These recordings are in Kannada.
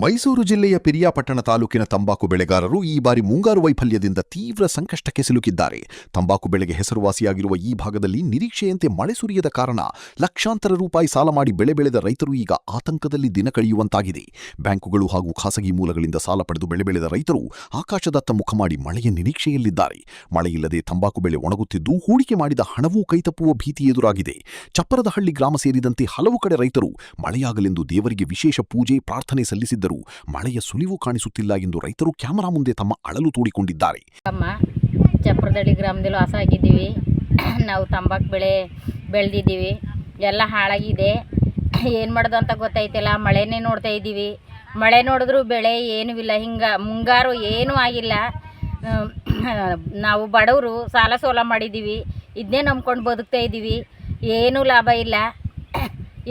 ಮೈಸೂರು ಜಿಲ್ಲೆಯ ಪಿರಿಯಾಪಟ್ಟಣ ತಾಲೂಕಿನ ತಂಬಾಕು ಬೆಳೆಗಾರರು ಈ ಬಾರಿ ಮುಂಗಾರು ವೈಫಲ್ಯದಿಂದ ತೀವ್ರ ಸಂಕಷ್ಟಕ್ಕೆ ಸಿಲುಕಿದ್ದಾರೆ. ತಂಬಾಕು ಬೆಳೆಗೆ ಹೆಸರುವಾಸಿಯಾಗಿರುವ ಈ ಭಾಗದಲ್ಲಿ ನಿರೀಕ್ಷೆಯಂತೆ ಮಳೆ ಸುರಿಯದ ಕಾರಣ ಲಕ್ಷಾಂತರ ರೂಪಾಯಿ ಸಾಲ ಮಾಡಿ ಬೆಳೆ ಬೆಳೆದ ರೈತರು ಈಗ ಆತಂಕದಲ್ಲಿ ದಿನ ಕಳೆಯುವಂತಾಗಿದೆ. ಬ್ಯಾಂಕುಗಳು ಹಾಗೂ ಖಾಸಗಿ ಮೂಲಗಳಿಂದ ಸಾಲ ಪಡೆದು ಬೆಳೆ ಬೆಳೆದ ರೈತರು ಆಕಾಶದತ್ತ ಮುಖ ಮಾಡಿ ಮಳೆಯ ನಿರೀಕ್ಷೆಯಲ್ಲಿದ್ದಾರೆ. ಮಳೆಯಿಲ್ಲದೆ ತಂಬಾಕು ಬೆಳೆ ಒಣಗುತ್ತಿದ್ದು ಹೂಡಿಕೆ ಮಾಡಿದ ಹಣವೂ ಕೈತಪ್ಪುವ ಭೀತಿ ಎದುರಾಗಿದೆ. ಚಪ್ಪರದಹಳ್ಳಿ ಗ್ರಾಮ ಸೇರಿದಂತೆ ಹಲವು ಕಡೆ ರೈತರು ಮಳೆಯಾಗಲೆಂದು ದೇವರಿಗೆ ವಿಶೇಷ ಪೂಜೆ ಪ್ರಾರ್ಥನೆ ಸಲ್ಲಿಸಿದ್ದರು. ಮಳೆಯ ಸುಳಿವು ಕಾಣಿಸುತ್ತಿಲ್ಲ ಎಂದು ರೈತರು ಕ್ಯಾಮರಾ ಮುಂದೆ ತಮ್ಮ ಅಳಲು ತೋಡಿಕೊಂಡಿದ್ದಾರೆ. ಚಪ್ಪರದಹಳ್ಳಿ ಗ್ರಾಮದಲ್ಲಿ ವಾಸ ಆಗಿದ್ದೀವಿ. ನಾವು ತಂಬಾಕು ಬೆಳೆದಿದ್ದೀವಿ. ಎಲ್ಲ ಹಾಳಾಗಿದೆ. ಏನು ಮಾಡೋದು ಅಂತ ಗೊತ್ತಾಯ್ತಿಲ್ಲ. ಮಳೆನೇ ನೋಡ್ತಾ ಇದ್ದೀವಿ. ಮಳೆ ನೋಡಿದ್ರೂ ಬೆಳೆ ಏನೂ ಇಲ್ಲ. ಮುಂಗಾರು ಏನೂ ಆಗಿಲ್ಲ. ನಾವು ಬಡವರು ಸಾಲ ಸೋಲ ಮಾಡಿದ್ದೀವಿ. ಇದನ್ನೇ ನಂಬ್ಕೊಂಡು ಬದುಕ್ತಾ ಇದ್ದೀವಿ. ಏನೂ ಲಾಭ ಇಲ್ಲ.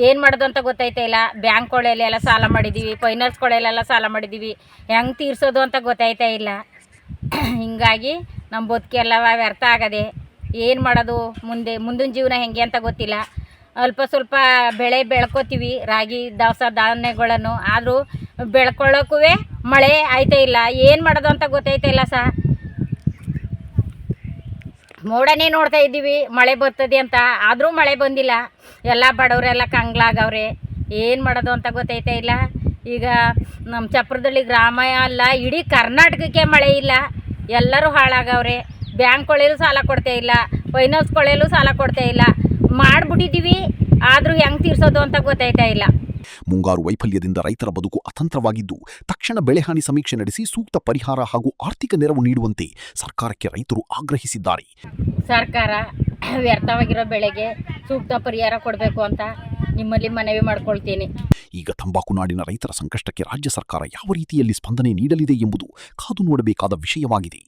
ಏನು ಮಾಡೋದು ಅಂತ ಗೊತ್ತಾಯ್ತಾ ಇಲ್ಲ. ಬ್ಯಾಂಕ್ಗಳೆಲ್ಲ ಸಾಲ ಮಾಡಿದ್ದೀವಿ, ಫೈನಾನ್ಸ್ಗಳೆಲ್ಲ ಸಾಲ ಮಾಡಿದ್ದೀವಿ. ಹೆಂಗೆ ತೀರ್ಸೋದು ಅಂತ ಗೊತ್ತಾಯ್ತಾ ಇಲ್ಲ. ಹೀಗಾಗಿ ನಮ್ಮ ಬದುಕೆಲ್ಲ ವ್ಯರ್ಥ ಆಗದೆ. ಏನು ಮಾಡೋದು, ಮುಂದಿನ ಜೀವನ ಹೆಂಗೆ ಅಂತ ಗೊತ್ತಿಲ್ಲ. ಅಲ್ಪ ಸ್ವಲ್ಪ ಬೆಳೆ ಬೆಳ್ಕೊತೀವಿ, ರಾಗಿ ದವಸ ಧಾನ್ಯಗಳನ್ನು. ಆದರೂ ಬೆಳ್ಕೊಳ್ಳೋಕ್ಕೂ ಮಳೆ ಆಯ್ತಾ ಇಲ್ಲ. ಏನು ಮಾಡೋದು ಅಂತ ಗೊತ್ತಾಯ್ತಾ ಇಲ್ಲ ಮೋಡನೇ ನೋಡ್ತಾ ಇದ್ದೀವಿ ಮಳೆ ಬರ್ತದೆ ಅಂತ. ಆದರೂ ಮಳೆ ಬಂದಿಲ್ಲ. ಎಲ್ಲ ಬಡವರೆಲ್ಲ ಕಂಗ್ಲಾಗವ್ರೆ. ಏನು ಮಾಡೋದು ಅಂತ ಗೊತ್ತಾಯ್ತಾ ಇಲ್ಲ. ಈಗ ನಮ್ಮ ಚಪ್ಪರದಹಳ್ಳಿ ಗ್ರಾಮ ಅಲ್ಲ, ಇಡೀ ಕರ್ನಾಟಕಕ್ಕೆ ಮಳೆ ಇಲ್ಲ. ಎಲ್ಲರೂ ಹಾಳಾಗವ್ರೆ. ಬ್ಯಾಂಕ್ಗಳಲ್ಲೂ ಸಾಲ ಕೊಡ್ತಾ ಇಲ್ಲ, ಫೈನಾನ್ಸ್ಗಳಲ್ಲೂ ಸಾಲ ಕೊಡ್ತಾ ಇಲ್ಲ. ಮಾಡಿಬಿಟ್ಟಿದ್ದೀವಿ, ಆದರೂ ಹೆಂಗೆ ತೀರ್ಸೋದು ಅಂತ ಗೊತ್ತಾಯ್ತಾ ಇಲ್ಲ. ಮುಂಗಾರು ವೈಫಲ್ಯದಿಂದ ರೈತರ ಬದುಕು ಅತಂತ್ರವಾಗಿದ್ದು ತಕ್ಷಣ ಬೆಳೆಹಾನಿ ಸಮೀಕ್ಷೆ ನಡೆಸಿ ಸೂಕ್ತ ಪರಿಹಾರ ಹಾಗೂ ಆರ್ಥಿಕ ನೆರವು ನೀಡುವಂತೆ ಸರ್ಕಾರಕ್ಕೆ ರೈತರು ಆಗ್ರಹಿಸಿದ್ದಾರೆ. ಸರ್ಕಾರ ವ್ಯರ್ಥವಾಗಿರೋ ಬೆಳೆಗೆ ಸೂಕ್ತ ಪರಿಹಾರ ಕೊಡಬೇಕು ಅಂತ ನಿಮ್ಮಲ್ಲಿ ಮನವಿ ಮಾಡ್ಕೊಳ್ತೀನಿ. ಈಗ ತಂಬಾಕು ನಾಡಿನ ರೈತರ ಸಂಕಷ್ಟಕ್ಕೆ ರಾಜ್ಯ ಸರ್ಕಾರ ಯಾವ ರೀತಿಯಲ್ಲಿ ಸ್ಪಂದನೆ ನೀಡಲಿದೆ ಎಂಬುದು ಕಾದು ನೋಡಬೇಕಾದ ವಿಷಯವಾಗಿದೆ.